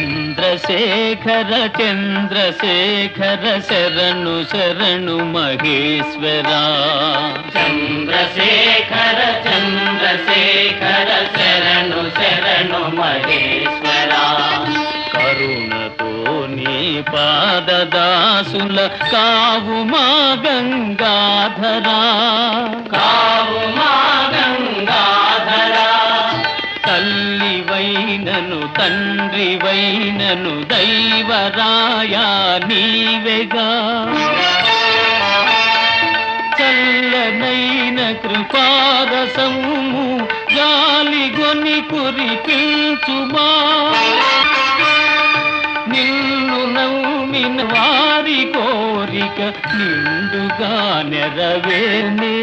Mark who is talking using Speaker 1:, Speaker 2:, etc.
Speaker 1: చంద్రశేఖర చంద్రశేఖర శరణు శరణు మహేశ్వరా
Speaker 2: చంద్రశేఖర చంద్రశేఖర శరణు శరణు మహేశ్వరా
Speaker 1: కరుణతో నీ పాదదాసుల కావు మా గంగాధరా
Speaker 2: కావు మా గంగాధరా
Speaker 1: తల్లివైనను తండ్రివైనను దైవరాయా నీవెగా చల్లనైన కృపారసము గాలిగొని కురిపించుమా నిన్ను నమ్మిన వారి కోరిక నిండుగా నెరవేర్నే